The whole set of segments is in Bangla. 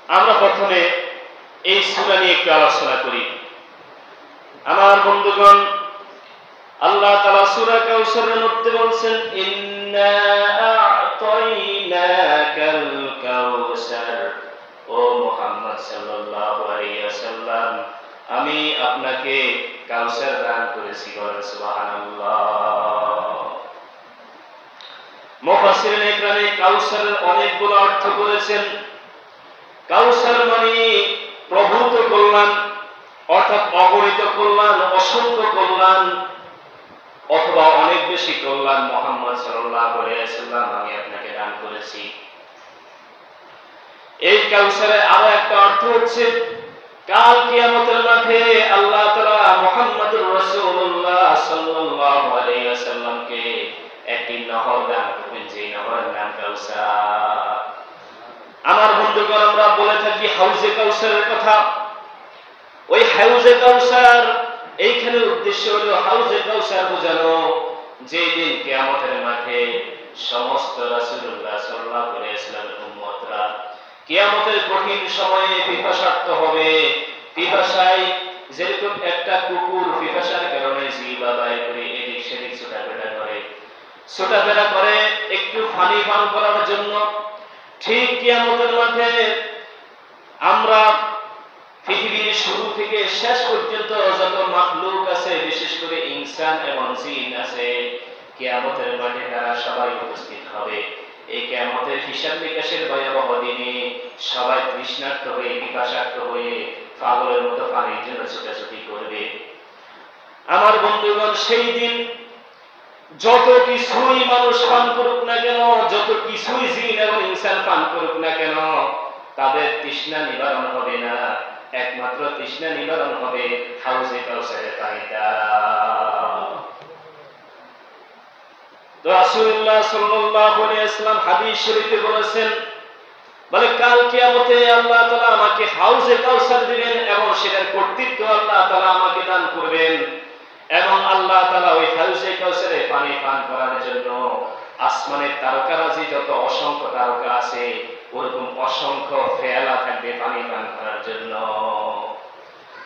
আমরা প্রথমে এই সূরা নিয়ে একটু আলোচনা করি। আমার বন্ধুগণ, আল্লাহ তাআলা সূরা কাউসারের মধ্যে বলছেন, ইন্না আ'তাইনাকাল কাউসার। ও মুহাম্মদ সাল্লাল্লাহু আলাইহি ওয়াসাল্লাম, আমি আপনাকে কাউসার দান করেছি। সুবহানাল্লাহ। মুফাসসিরিন ইকরামে কাউসারের অনেকগুলো অর্থ করেছেন। কাউসার মানে প্রভূত কল্যাণ, অর্থাৎ অগণিত কল্যাণ, অসংখ্য কল্যাণ, অথবা অনেক বেশি কল্যাণ মুহাম্মদ সাল্লাল্লাহু আলাইহি ওয়াসাল্লাম আমি আপনাকে দান করেছি। এই কাউসারের আরো একটা অর্থ হচ্ছে, কাল কিয়ামতের মাঠে আল্লাহ তাআলা মুহাম্মদুর রাসূলুল্লাহ সাল্লাল্লাহু আলাইহি ওয়াসাল্লামকে একটি নহর দান করবেন, যে নহরের নাম কাউসার। আমার বন্ধুগণ, আমরা বলে থাকি হাউজে কাউসারের কথা। ওই হাউজে কাউসার, এইখানে উদ্দেশ্য হলো হাউজে কাউসার বোঝানো, যেদিন কিয়ামতের মাঠে সমস্ত রাসূলুল্লাহ সাল্লাল্লাহু আলাইহি ওয়াসাল্লামের উম্মতরা কিয়ামতের কঠিন সময়ে পিপাসার্ত হবে। পিপাসায় যেরকম একটা কুকুর পিপাসার কারণে জিহ্বা বাইর করে এদিক সেদিক ছোটাফেরা করে একটু পানি পান করার জন্য, ঠিক কিয়ামতের মাঠে আমরা পৃথিবীর শুরু থেকে শেষ পর্যন্ত যত মাখলুক আছে, বিশেষ করে ইনসান এবং জিন আছে, কিয়ামতের মাঠে তারা সবাই উপস্থিত হবে। এই কিয়ামতের হিসাব নিকাশের ভয়াবহ দিনে সবাই তৃষ্ণার্ত হয়ে, পিপাসার্ত হয়ে পাগলের মতো পানির জন্য ছোটাছুটি করবে। আমার বন্ধুগণ, সেই দিন যত কিছুই মানুষ পান করুক না কেন, যত কিছুই জিন এবং ইনসান পান করুক না কেন, তাদের তৃষ্ণা নিবারণ হবে না। একমাত্র তৃষ্ণা নিবারণ হবে হাউজে কাউসারের পানি দ্বারা। তো রাসূলুল্লাহ সাল্লাল্লাহু আলাইহি ওয়াসাল্লাম হাদিস শরীফে বলেছেন, বলে কাল কিয়ামতে আল্লাহ তাআলা আমাকে হাউজে কাউসার দিবেন এবং সেটার কর্তৃত্ব আল্লাহ তাআলা আমাকে দান করবেন, এবং আল্লাহ তাআলা ওই হাউজে কাউসারে পানি পান করার জন্য আসমানের তারকারাজি যত অসংখ্য তারকা আছে, ওরকম অসংখ্য ফেলা থাকবে পানি পান করার জন্য।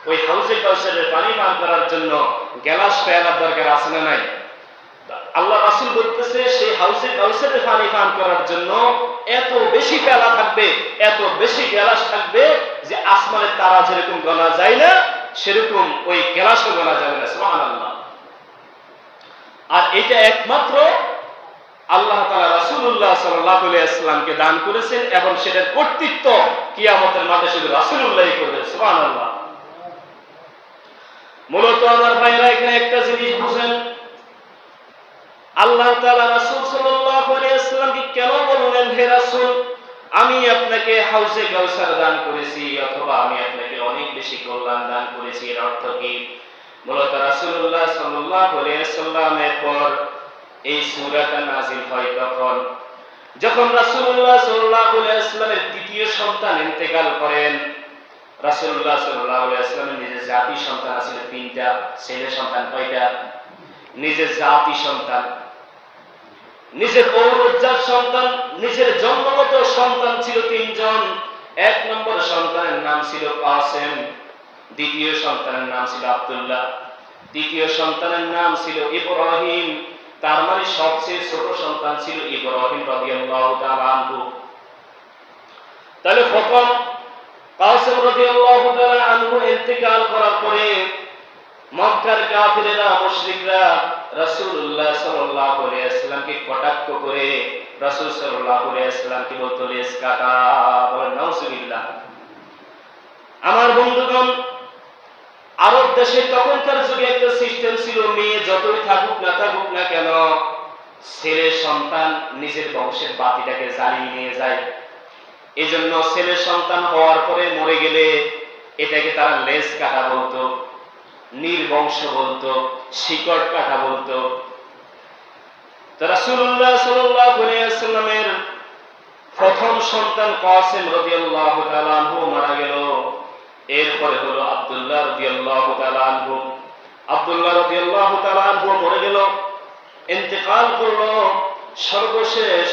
ওই হাউজে কাউসারের পানি পান করার জন্য গ্লাস ফেলার দরকার আছে না নাই? আল্লাহ রাসূল বলতেছে, সেই হাউজে কাউসারের পানি পান করার জন্য এত বেশি ফেলা থাকবে, এত বেশি গ্লাস থাকবে, যে আসমানের তারা যেরকম গোনা যায় না, সেরকম ওই গ্লাসও গোনা যাবে না। সুবহানাল্লাহ। আর এটা একমাত্র আল্লাহ তাআলা রাসূলুল্লাহ সাল্লাল্লাহু আলাইহি ওয়াসাল্লামকে দান করেছেন, এবং সেটার কর্তৃত্ব কিয়ামতের মাঠে শুধু রাসূলুল্লাহই করবেন। সুবহানাল্লাহ। মূলত আমার ভাইরা, এখানে একটা জিনিস বুঝেন, আল্লাহ তাআলা রাসূল সাল্লাল্লাহু আলাইহি ওয়াসাল্লামকে কেন বললেন, হে রাসূল, আমি আপনাকে হাউজে কাউসার দান করেছি, অথবা আমি আপনাকে অনেক বেশি কল্যাণ দান করেছি, এর অর্থ কি? মূলত রাসূলুল্লাহ সাল্লাল্লাহু আলাইহি ওয়াসাল্লামের পর এই সূরাটা নাযিল হয় যখন রাসূলুল্লাহ সাল্লাল্লাহু আলাইহি ওয়াসাল্লামের দ্বিতীয় সন্তান ইন্তেকাল করেন। রাসূলুল্লাহ সাল্লাল্লাহু আলাইহি ওয়াসাল্লামের নিজের জাতি সন্তান ছিল 3টা, ছেলে সন্তান কয়টা? নিজের জাতি সন্তান, নিজের ঔরজাত সন্তান, নিজের জন্মগত সন্তান ছিল 3 জন। 1 নম্বর সন্তানের নাম ছিল কাসেম, দ্বিতীয় সন্তানের নাম ছিল আব্দুল্লাহ, তৃতীয় সন্তানের নাম ছিল ইব্রাহিম। তার মানে সবচেয়ে ছোট সন্তান ছিল ইব্রাহিম রাদিয়াল্লাহু তাআলা আনহু। তাহলে প্রথম কাসেম রাদিয়াল্লাহু তাআলা আনহু ইন্তেকাল করার পরে মক্কার কাফিররা, মুশরিকরা রাসূলুল্লাহ সাল্লাল্লাহু আলাইহি ওয়াসাল্লামকে কটাক্ষ করে রাসূল সাল্লাল্লাহু আলাইহি ওয়াসাল্লামকে বলতো, লেস কাটা, বলেন নাউজুবিল্লাহ। আমার বন্ধুগণ, আরব দেশে তখনকার যুগে একটা সিস্টেম ছিল, মেয়ে যতই থাকুক না কেন, ছেলে সন্তান নিজের বংশের বাতিটাকে জ্বালিয়ে নিয়ে যায়। এজন্য ছেলে সন্তান হওয়ার পরে মরে গেলে এটাকে তারা লেজ কাটা বলতো, নির্বংশ বলতো, শিকড় কাটা বলতো। তো রাসূলুল্লাহ সাল্লাল্লাহু আলাইহি ওয়াসাল্লামের প্রথম সন্তান কাসেম রাদিয়াল্লাহু তাআলা আনহু মারা গেল। এরপরে হলো আব্দুল্লাহ রাদিয়াল্লাহু তাআলা আনহু। আব্দুল্লাহ রাদিয়াল্লাহু তাআলা আনহু মরে গেল, ইন্তেকাল করলো। সর্বশেষ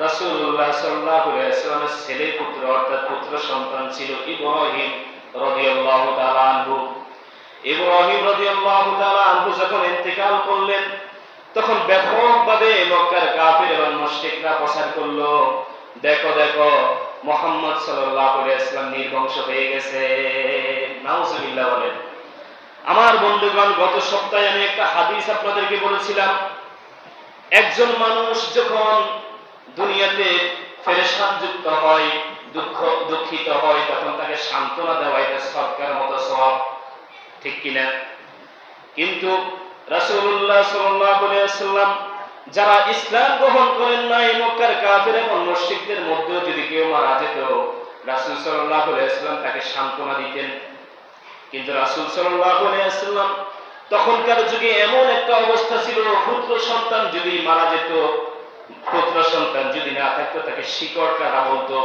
রাসূলুল্লাহ সাল্লাল্লাহু আলাইহি ওয়াসাল্লামের ছেলে পুত্র অর্থাৎ পুত্র সন্তান ছিল ইব্রাহিম রাদিয়াল্লাহু তাআলা আনহু। ইব্রাহিম রাদিয়াল্লাহু তাআলা আনহু যখন ইন্তেকাল করলেন তখন ব্যাপকভাবে মক্কার কাফির এবং মুশরিকরা প্রচার করলো, দেখো দেখো মুহাম্মদ সাল্লাল্লাহু আলাইহি ওয়াসাল্লাম নির্বংশ হয়ে গেছে। নাউজুবিল্লাহ বলেন। আমার বন্ধুগণ, গত সপ্তাহে আমি একটা হাদিস আপনাদেরকে বলেছিলাম, একজন মানুষ যখন দুনিয়াতে পেরেশান যুক্ত হয়, দুঃখিত হয়, তখন তাকে সান্ত্বনা দেওয়া এটা সরকার মতো সওয়াব, ঠিক কিনা? কিন্তু রাসূলুল্লাহ সাল্লাল্লাহু আলাইহি ওয়াসাল্লাম যারা ইসলাম গ্রহণ করেন নাই, মক্কার কাফির এবং মুশরিকদের মধ্যে যদি কেউ মারা যেত, রাসূল সাল্লাল্লাহু আলাইহি ওয়াসাল্লাম তাকে সান্ত্বনা দিতেন। কিন্তু রাসূল সাল্লাল্লাহু আলাইহি ওয়াসাল্লাম তখনকার যুগে এমন একটা অবস্থা ছিল, পুত্র সন্তান যদি মারা যেত, পুত্র সন্তান যদি না থাকতো, তাকে শিকড় কাটা বলতো।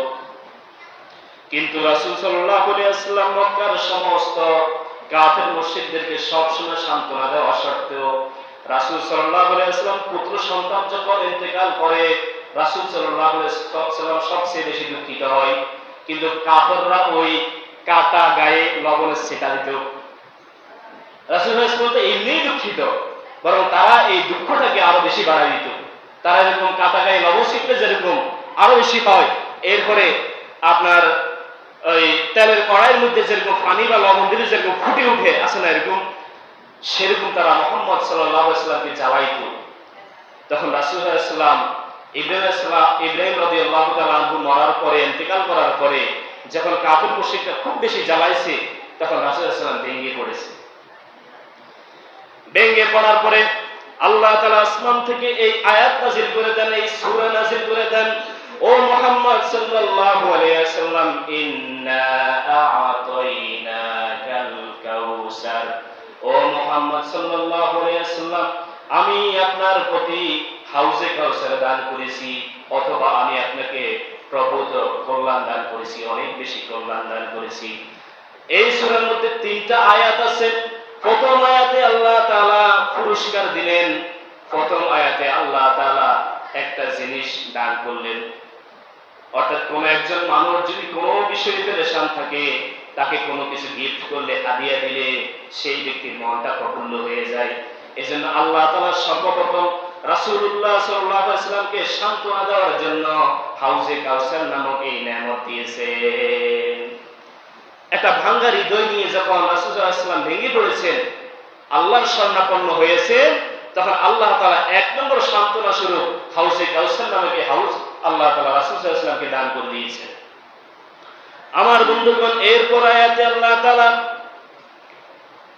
কিন্তু রাসূল সাল্লাল্লাহু আলাইহি ওয়াসাল্লাম মক্কার সমস্ত কাফের মুশরিকদেরকে সবসময় সান্ত্বনা দেওয়া সত্ত্বেও রাসূল সাল্লাল্লাহু আলাইহি ওয়াসাল্লাম পুত্র সন্তান যখন ইন্তেকাল করে, রাসূল সাল্লাল্লাহু আলাইহি ওয়াসাল্লাম সবচেয়ে বেশি দুঃখিত হয়। কিন্তু কাফেররা ওই কাটা গায়ে লবণের ছিটা দিত। রাসূল সাল্লাল্লাহু আলাইহি ওয়াসাল্লাম তো এমনিই দুঃখিত, বরং তারা এই দুঃখটাকে আরো বেশি বাড়ায় দিত। তারা এরকম কাটা গায়ে লবণ ছিটলে যেরকম আরো বেশি হয়, এরপরে আপনার ওই তেলের কড়াইয়ের মধ্যে যেরকম পানি বা লবণ দিলে যেরকম ফুটে উঠে আসে না, এরকম সেরকম তারা মুহাম্মদ সাল্লাল্লাহু আলাইহি ওয়াসাল্লামকে জ্বালাইতো। তখন রাসূল সাল্লাল্লাহু আলাইহি ওয়াসাল্লাম ইব্রাহিম রাদিয়াল্লাহু তাআলা আনহু মরার পরে, ইন্তেকাল করার পরে যখন কাফির মুশরিকরা খুব বেশি জ্বালাইছে, তখন রাসূল সাল্লাল্লাহু আলাইহি ওয়াসাল্লাম ভেঙে পড়েছে। ভেঙে পড়ার পরে আল্লাহ তাআলা আসমান থেকে এই আয়াত নাযিল করে দেন, এই সূরা নাযিল করে দেন, ও মুহাম্মদ সাল্লাল্লাহু আলাইহি ওয়াসাল্লাম, ইন্না আ'তাইনাকাল কাউসার, ও মুহাম্মদ সাল্লাল্লাহু আলাইহি ওয়াসাল্লাম, আমি আপনার প্রতি হাউজে কাউসার দান করেছি, অথবা আমি আপনাকে প্রভূত কল্যাণ দান করেছি, অনেক বেশি কল্যাণ দান করেছি। এই সূরার মধ্যে তিনটা আয়াত আছে। প্রথম আয়াতে আল্লাহ তাআলা পুরস্কার দিলেন, প্রথম আয়াতে আল্লাহ তাআলা একটা জিনিস দান করলেন, অর্থাৎ কোন একজন মানুষ যদি কোনো বিষয়ে পেরেশান থাকে, তাকে কোনো কিছু গিফট করলে, হাদিয়া দিলে, সেই ব্যক্তির মনটা প্রফুল্ল হয়ে যায়। এজন্য আল্লাহ তাআলা সর্বপ্রথম রাসূলুল্লাহ সাল্লাল্লাহু আলাইহি ওয়াসাল্লামকে সান্ত্বনা দেওয়ার জন্য হাউজে কাউসার নামক এই নেয়ামত দিয়েছেন। একটা ভাঙ্গা হৃদয় নিয়ে যখন রাসূল সাল্লাল্লাহু আলাইহি ওয়াসাল্লাম ভেঙে পড়েছেন, আল্লাহর শরণাপন্ন হয়েছেন, তখন আল্লাহ তাআলা এক নম্বর সান্ত্বনা স্বরূপ হাউজে কাউসার নামক এই হাউজ আল্লাহ তাআলা রাসূল সাল্লাল্লাহু আলাইহি ওয়াসাল্লামকে দান করে দিয়েছেন। আমার বন্ধুগণ, এরপর আয়াতে আল্লাহ তাআলা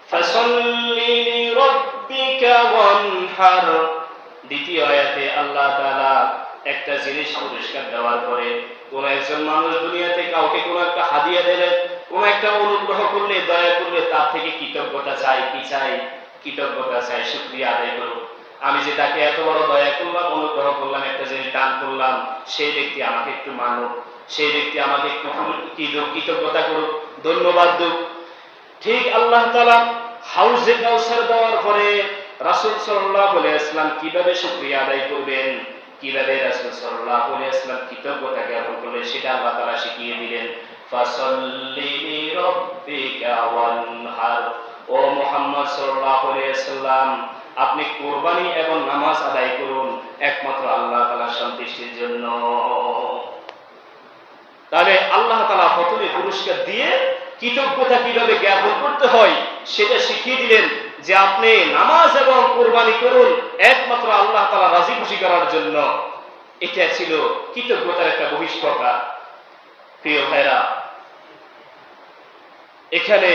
ফাসাল্লি লিরাব্বিকা ওয়ানহার, দ্বিতীয় আয়াতে আল্লাহ তাআলা একটা জিনিস পুরস্কার দেওয়ার পরে, কোন একজন মানুষ দুনিয়াতে কাউকে কোন একটা হাদিয়া দিলে, কোন একটা অনুগ্রহ করলে, দয়া করলে, তার থেকে কৃতজ্ঞতা চাই। কি চাই? কৃতজ্ঞতা চাই, শুকরিয়া আদায় করো। আমি যে তাকে এত বড় দয়া করলাম, অনুগ্রহ করলাম, একটা জিনিস দান করলাম, সেই ব্যক্তি আমাকে একটু মানুক, সেই ব্যক্তি আমাকে একটু কৃতজ্ঞতা করুক, ধন্যবাদ দিক। ঠিক আল্লাহ তাআলা হাউজে কাউসার দেওয়ার পরে রাসূল সাল্লাল্লাহু আলাইহি ওয়াসাল্লাম কিভাবে শুকরিয়া আদায় করবেন, কিভাবে রাসূল সাল্লাল্লাহু আলাইহি ওয়াসাল্লাম কৃতজ্ঞতা জ্ঞাপন করবেন, সেটা আল্লাহ তাআলা শিখিয়ে দিলেন। ফাসাল্লি লিরাব্বিকা ওয়ানহার, ও মুহাম্মদ সাল্লাল্লাহু আলাইহি ওয়াসাল্লাম, আপনি কুরবানি এবং নামাজ আদায় করুন একমাত্র আল্লাহ তাআলার সন্তুষ্টির জন্য। তাহলে আল্লাহ তাআলা প্রথমে পুরস্কার দিয়ে কৃতজ্ঞতা কিভাবে জ্ঞাপন করতে হয় সেটা শিখিয়ে দিলেন, যে আপনি নামাজ এবং কুরবানি করুন একমাত্র আল্লাহ তাআলা রাজি খুশি করার জন্য। এটা ছিল কৃতজ্ঞতার একটা বহিঃপ্রকাশ। প্রিয় ভাইরা, এখানে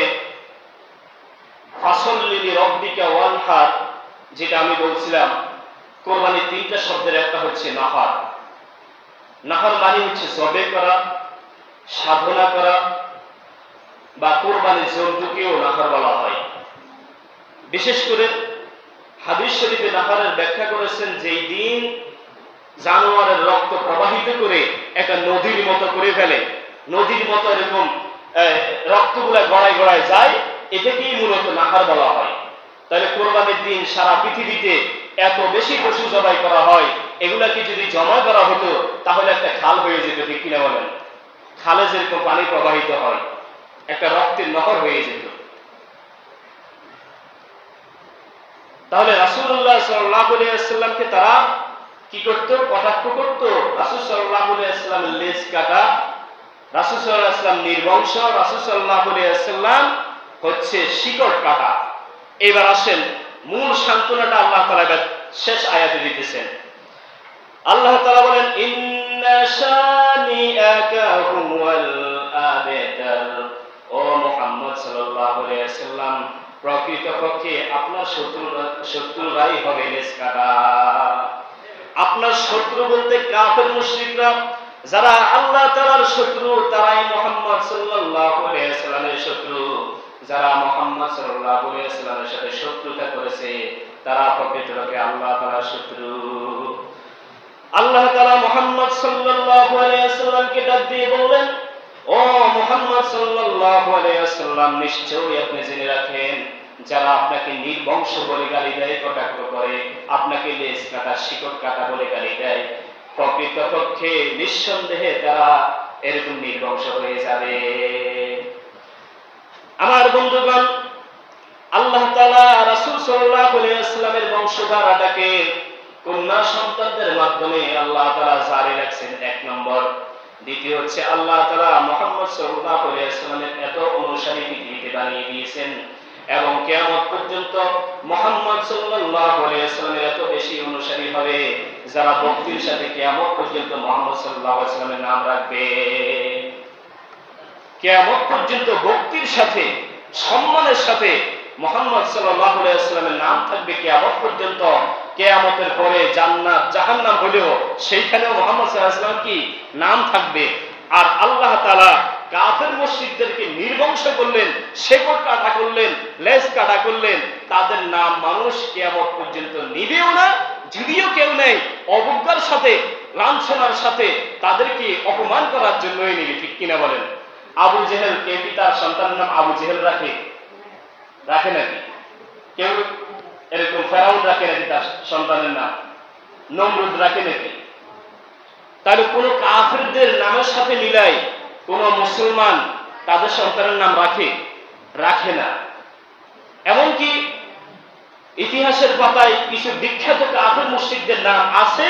ফাসাল্লি লিরাব্বিকা ওয়ানহার, যেটা আমি বলছিলাম, কুরবানির তিনটা শব্দের একটা হচ্ছে নাহার। নাহার মানে হচ্ছে জবে করা, সাধনা করা, বা কুরবানির জন্তুকেও নাহার বলা হয়। বিশেষ করে হাদিস শরীফে নাহারের ব্যাখ্যা করেছেন, যেই দিন জানোয়ারের রক্ত প্রবাহিত করে একটা নদীর মতো করে ফেলে, নদীর মতো এরকম রক্তগুলা গড়ায় গড়ায় যায়, এটাকেই মূলত নাহার বলা হয়। তাহলে কুরবানির দিন সারা পৃথিবীতে এত বেশি পশু জবাই করা হয়, এগুলাকে যদি জমা করা হতো তাহলে একটা খাল হয়ে যেত, ঠিক কিনা বলেন? খালে যেরকম পানি প্রবাহিত হয়, একটা রক্তের নহর হয়ে যেত। তাহলে রাসূলুল্লাহ সাল্লাল্লাহু আলাইহি ওয়াসাল্লামকে তারা কি করত? কটাক্ষ করত। রাসূল সাল্লাল্লাহু আলাইহি ওয়াসাল্লামের লেজ কাটা, রাসূল সাল্লাল্লাহু আলাইহি ওয়াসাল্লাম নির্বংশ, রাসূল সাল্লাল্লাহু আলাইহি ওয়াসাল্লাম হচ্ছে শিকড় কাটা। এবার আসেন মূল সান্ত্বনাটা আল্লাহ তাআলা শেষ আয়াতে দিতেছেন। আল্লাহ তাআলা বলেন, ইন্না শানিআকা হুয়াল আবতার। ও মুহাম্মদ সাল্লাল্লাহু আলাইহি ওয়াসাল্লাম, প্রকৃতপক্ষে আপনার শত্রুরাই হবে লেজ কাটা। আপনার শত্রু বলতে কাফের মুশরিকরা, যারা আল্লাহ তাআলার শত্রু তারাই মুহাম্মদ সাল্লাল্লাহু আলাইহি ওয়াসাল্লামের শত্রু। যারা মুহাম্মদ সাল্লাল্লাহু আলাইহি ওয়াসাল্লামের সাথে শত্রুতা করেছে তারা প্রকৃতপক্ষে আল্লাহ তাআলার শত্রু। আল্লাহ তাআলা মুহাম্মদ সাল্লাল্লাহু আলাইহি ওয়াসাল্লামকে ডাক দিয়ে বললেন, ও মুহাম্মদ সাল্লাল্লাহু আলাইহি ওয়াসাল্লাম, নিশ্চয়ই আপনি জেনে রাখেন যারা আপনাকে নির্বংশ বলে গালি দেয়, কটাক্ষ করে, আপনাকে লেজ কাটা শিকড় কাটা বলে গালি দেয়, প্রকৃতপক্ষে নিঃসন্দেহে তারা এরকম নির্বংশ হয়ে যাবে। আমার বন্ধুগণ, আল্লাহ তাআলা রাসূল সাল্লাল্লাহু আলাইহি ওয়াসাল্লামের বংশধারাটাকে কন্যা সন্তানদের মাধ্যমে আল্লাহ তাআলা জারি রাখছেন, এক নম্বর। দ্বিতীয় হচ্ছে আল্লাহ তাআলা মুহাম্মদ সাল্লাল্লাহু আলাইহি ওয়াসাল্লামের এত অনুসারী পৃথিবীতে বানিয়ে দিয়েছেন এবং কিয়ামত পর্যন্ত মুহাম্মদ সাল্লাল্লাহু আলাইহি ওয়াসাল্লামের এত বেশি অনুসারী হবে যারা ভক্তির সাথে কিয়ামত পর্যন্ত মুহাম্মদ সাল্লাল্লাহু আলাইহি ওয়াসাল্লামের নাম রাখবে। কিয়ামত পর্যন্ত ভক্তির সাথে সম্মানের সাথে মুহাম্মদ সাল্লাল্লাহু আলাইহি ওয়াসাল্লামের নাম থাকবে কিয়ামত পর্যন্ত। কিয়ামতের পরে জান্নাত জাহান্নাম হলেও সেইখানেও মুহাম্মদ সাল্লাল্লাহু আলাইহি ওয়াসাল্লাম কি নাম থাকবে। আর আল্লাহ তাআলা কাফের মুশরিকদেরকে নির্বংশ করলেন, শেকড় কাটা করলেন, লেজ কাটা করলেন, তাদের নাম মানুষ কিয়ামত পর্যন্ত নিবেও না। যদিও কেউ নেই, অবজ্ঞার সাথে লাঞ্ছনার সাথে তাদেরকে অপমান করার জন্যই নিবে, ঠিক কিনা বলেন? আবু জেহেল কে পিতার সন্তানের নাম আবু জেহেল রাখে নাকি? কেউ এরকম ফেরাউন রাখে নাকি তার সন্তানের নাম? নমরুদ রাখে নাকি? তাহলে কোন কাফেরদের নামের সাথে মিলাই কোন মুসলমান তাদের সন্তানের নাম রাখে না। এমনকি ইতিহাসের পাতায় কিছু বিখ্যাত কাফের মুশরিকদের নাম আছে,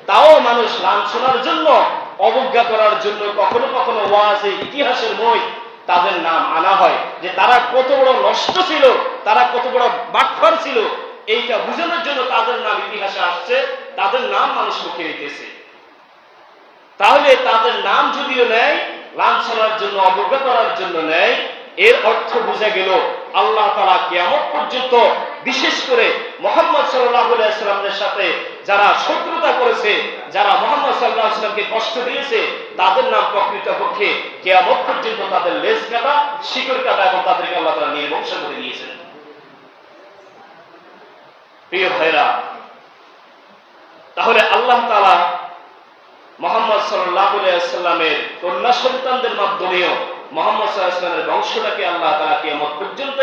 তাও মানুষ লাঞ্ছনার জন্য, অবজ্ঞা করার জন্য কখনো কখনো ওয়াজে ইতিহাসের বই তাদের নাম আনা হয়, যে তারা কত বড় নষ্ট ছিল, তারা কত বড় বাটপার ছিল, এইটা বোঝানোর জন্য তাদের নাম ইতিহাসে আসছে, তাদের নাম মানুষ মুখে নিতেছে। তাহলে তাদের নাম যদিও নেয় লাঞ্ছনার জন্য, অবজ্ঞা করার জন্য নেয়, এর অর্থ বোঝা গেল আল্লাহ তাআলা কিয়ামত পর্যন্ত বিশেষ করে মুহাম্মদ সাল্লাল্লাহু আলাইহি ওয়াসাল্লামের সাথে যারা শত্রুতা করেছে, যারা মুহাম্মদ সাল্লাল্লাহু আলাইহি ওয়াসাল্লামকে কষ্ট দিয়েছে, তাদের নাম প্রকৃতপক্ষে কিয়ামত পর্যন্ত তাদের লেজ কাটা, শিকড় কাটা এবং তাদেরকে আল্লাহ তাআলা নির্বংশ করে দিয়েছেন। প্রিয় ভাইরা, তাহলে আল্লাহ তাআলা মুহাম্মদ সাল্লাল্লাহু আলাইহি ওয়াসাল্লামের কন্যা সন্তানদের মাধ্যমেও মুহাম্মদ সাল্লাল্লাহু আলাইহি ওয়াসাল্লামের বংশটাকে আল্লাহ তাআলা কিয়ামত পর্যন্ত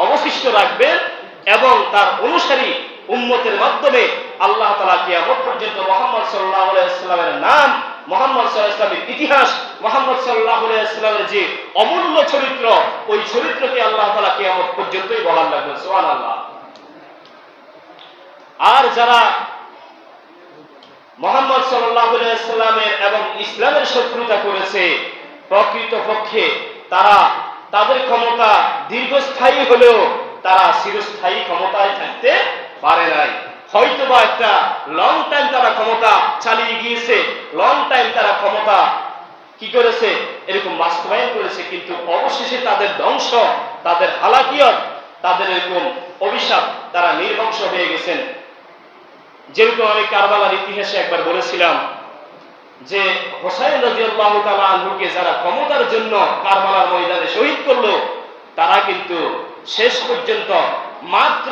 অবশিষ্ট রাখবেন এবং তার অনুসারী উম্মতের মাধ্যমে আল্লাহ তাআলা কিয়ামত পর্যন্ত মুহাম্মদ সাল্লাল্লাহু আলাইহি ওয়াসাল্লামের নাম, মুহাম্মদ সাল্লাল্লাহু আলাইহি ওয়াসাল্লামের ইতিহাস, মুহাম্মদ সাল্লাল্লাহু আলাইহি ওয়াসাল্লামের যে অমূল্য চরিত্র, ওই চরিত্রকে আল্লাহ তাআলা কিয়ামত পর্যন্তই বহাল রাখবেন। সুবহানাল্লাহ। আর যারা মুহাম্মদ সাল্লাল্লাহু আলাইহি ওয়াসাল্লামের এবং ইসলামের শত্রুতা করেছে, প্রকৃতপক্ষে তারা তাদের ক্ষমতা দীর্ঘস্থায়ী হলেও তারা চিরস্থায়ী ক্ষমতায় থাকতে পারে নাই। হয়তোবা একটা লং টাইম তারা ক্ষমতা চালিয়ে গিয়েছে, লং টাইম তারা ক্ষমতা কি করেছে এরকম বাস্তবায়ন করেছে, কিন্তু অবশেষে তাদের ধ্বংস, তাদের হালাকিয়ত, তাদের এরকম অভিশাপ, তারা নির্বংশ হয়ে গেছেন। যেরকম আমি কারবালার ইতিহাসে একবার বলেছিলাম যে হোসাইন রাদিয়াল্লাহু তাআলা আনহুকে যারা ক্ষমতার জন্য কারবালার ময়দানে শহীদ করলো, তারা কিন্তু শেষ পর্যন্ত মাত্র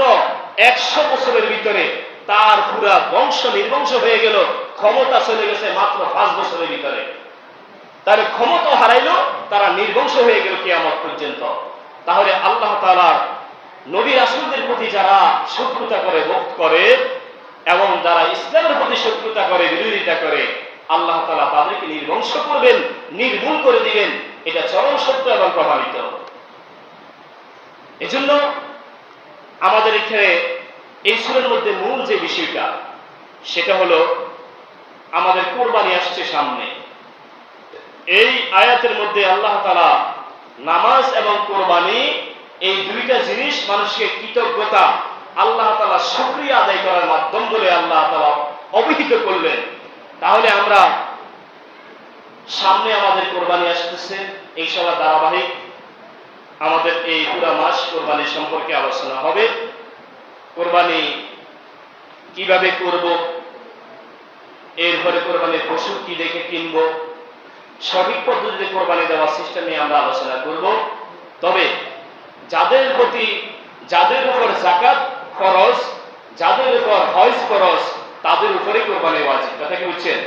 100 বছরের ভিতরে তার পুরা বংশ নির্বংশ হয়ে গেল, ক্ষমতা চলে গেছে মাত্র 5 বছরের ভিতরে। তার ক্ষমতা হারাইলো, তারা নির্বংশ হয়ে গেল কিয়ামত পর্যন্ত। তাহলে আল্লাহ তাআলার নবী রাসূলদের প্রতি যারা শত্রুতা করে, ভক্ত করে, এবং যারা ইসলামের প্রতি শত্রুতা করে, বিরোধিতা করে, আল্লাহ তাআলা তাদেরকে নির্বংশ করবেন, নির্মূল করে দিবেন। এটা চরম সত্য এবং প্রমাণিত। এজন্য আমাদের এখানে এই সূরার মধ্যে মূল যে বিষয়টা, সেটা হলো আমাদের কোরবানি আসছে সামনে। এই আয়াতের মধ্যে আল্লাহ তাআলা নামাজ এবং কোরবানি এই দুইটা জিনিস মানুষকে কৃতজ্ঞতা, আল্লাহ তাআলা শুকরিয়া আদায় করার মাধ্যম বলে আল্লাহ তাআলা অভিহিত করলেন। তাহলে আমরা সামনে আমাদের কোরবানি আসতেছে, ইনশাআল্লাহ ধারাবাহিক আমাদের এই পুরা মাস কোরবানি সম্পর্কে আলোচনা হবে। কোরবানি কিভাবে করব, এরপরে কোরবানির পশু কি দেখে কিনব, সঠিক পদ্ধতিতে কোরবানি দেওয়ার সিস্টেম নিয়ে আমরা আলোচনা করব। তবে যাদের উপর যাকাত ফরজ, যাদের উপর হজ ফরজ, তাদের উপরে কোরবানি ওয়াজিব। কথা কি বুঝছেন?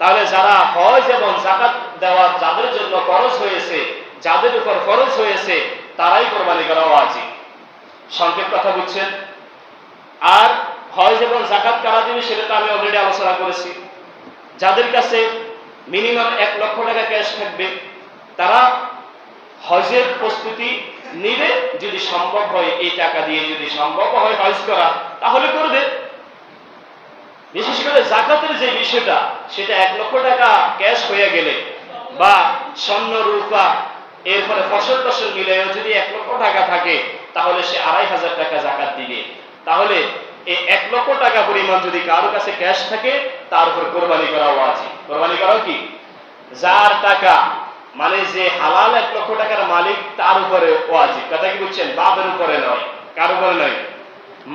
তাহলে যারা হজ এবং যাকাত দেওয়া যাদের জন্য ফরজ হয়েছে, যাদের উপর ফরজ হয়েছে, তারাই কোরবানি করা ওয়াজিব। সংক্ষেপ কথা বুঝছেন? আর হজ এবং যাকাত কারা দিবে সেটা তো আমি অলরেডি আলোচনা করেছি। যাদের কাছে মিনিমাম 1 লক্ষ টাকা ক্যাশ থাকবে, তারা হজের প্রস্তুতি নিবে। যদি সম্ভব হয় এই টাকা দিয়ে, যদি সম্ভব হয় হজ করা, তাহলে করবে। বিশেষ করে যাকাতের যে বিষয়টা, সেটা 1 লক্ষ টাকা ক্যাশ হয়ে গেলে বা স্বর্ণ রূপা এরপরে ফসল টসল মিলে যদি 1 লক্ষ টাকা থাকে, তাহলে সে 2500 টাকা যাকাত দিবে। তাহলে এই 1 লক্ষ টাকা পরিমাণ যদি কারোর কাছে ক্যাশ থাকে, তার উপর কোরবানি করা ওয়াজিব। কোরবানি করা কি? যার টাকা, মানে যে হালাল 1 লক্ষ টাকার মালিক, তার উপরে ওয়াজিব। কথা কি বুঝছেন? বাপের উপরে নয়, কার উপরে নয়,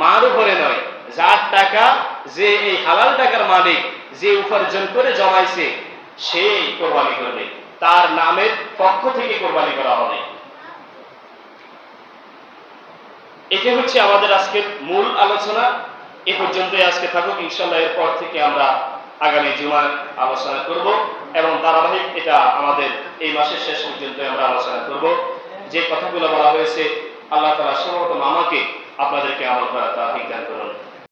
মার উপরে নয়। যার টাকা, যে এই হালাল টাকার মালিক, যে উপার্জন করে জমাইছে, সেই কোরবানি করবে, তার নামের পক্ষ থেকে কোরবানি করা হবে। এটা হচ্ছে আমাদের আজকের মূল আলোচনা। এ পর্যন্তই আজকে থাকুক। ইনশাআল্লাহ এরপর থেকে আমরা আগামী জুমায় আলোচনা করব এবং ধারাবাহিক এটা আমাদের এই মাসের শেষ পর্যন্ত আমরা আলোচনা করব। যে কথাগুলো বলা হয়েছে, আল্লাহ তাআলা সর্বপ্রথম আমাকে আপনাদেরকে আমল করার তৌফিক দান করুন।